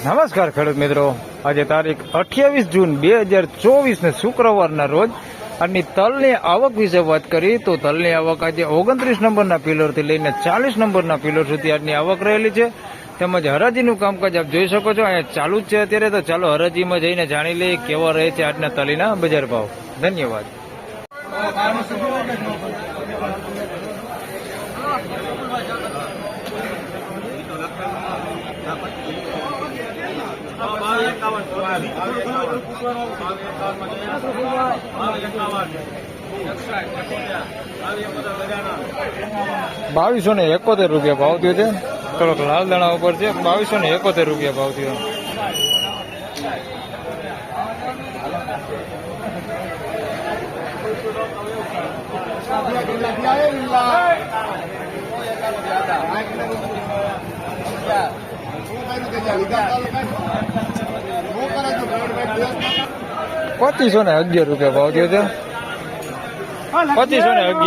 નમસ્કાર ખેડૂત મિત્રો, આજે તારીખ 28 જૂન 2024 ને શુક્રવારના રોજ આજની તલની આવક વિશે વાત કરી તો તલની આવક આજે 29 નંબરના પિલરથી લઈને 40 નંબરના પિલર સુધી આજની આવક રહેલી છે. તેમજ હરાજીનું કામકાજ આપ જોઈ શકો છો, અહીંયા ચાલુ જ છે અત્યારે. તો ચાલો હરાજીમાં જઈને જાણી લઈએ કેવા રહે છે આજના તલીના બજાર ભાવ. ધન્યવાદ. ₹2271 ભાવ થયો છે. થોડોક લાલ દાણા ઉપર છે. ₹2271 ભાવ થયો. ₹2511 ભાવ થયો છે. ₹2511.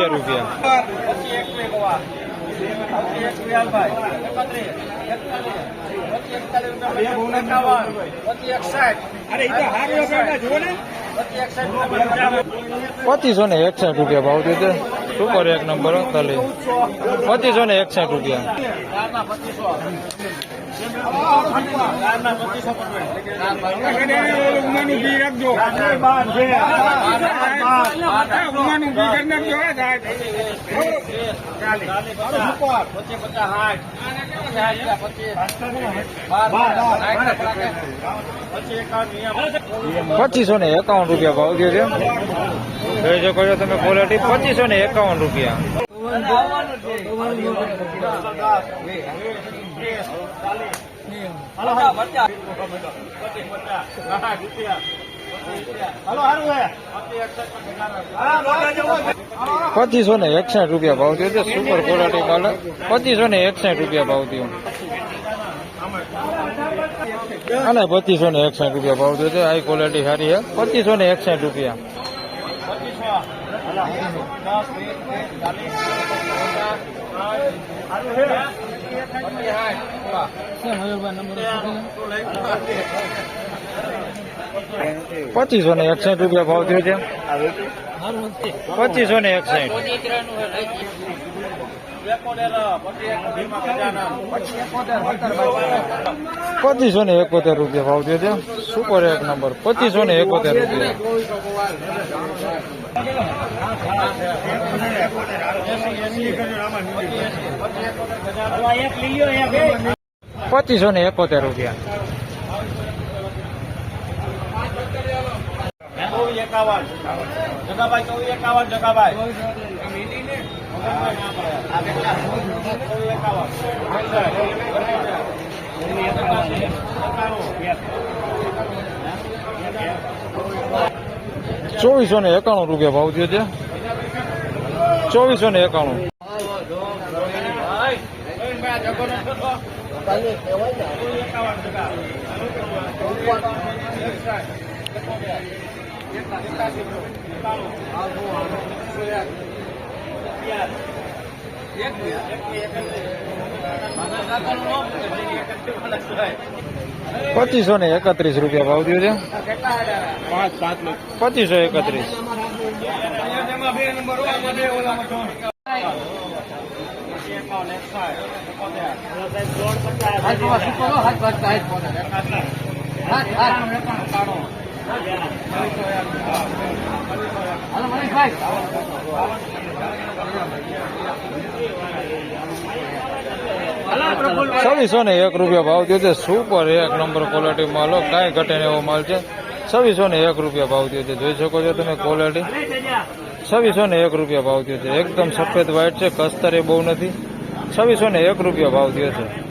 ₹2561 ભાવ થયો છે. સુપર એક નંબર તલી. ₹2561. ₹2551 ભાવ થયો છે. જોઈ શકો છો તમે ક્વોલિટી. ₹2551. ₹2561 ભાવ થયો છે. સુપર ક્વોલિટી માલ. ₹2561 ભાવ થયો. અને ₹2561 ભાવ થયો છે. હાઈ ક્વોલિટી સારી છે. ₹2561. ₹2561 ભાવ થયો છે. 2561. ₹2571 ભાવ થયો છે. સુપર એક નંબર. ₹2571. ₹2571. ₹2491 ભાવ થયો છે. 2491. ₹2531 ભાવ થયો છે. 2531. ₹2601 ભાવ થયો છે. સુપર એક નંબર ક્વોલિટી માલ. કાંઈ ઘટે એવો માલ છે. ₹2601 ભાવ થયો છે. જોઈ શકો છો તમે ક્વોલિટી. ₹2601 ભાવ થયો છે. એકદમ સફેદ વ્હાઈટ છે. કસ્તર એ બહુ નથી. ₹2601 ભાવ થયો છે.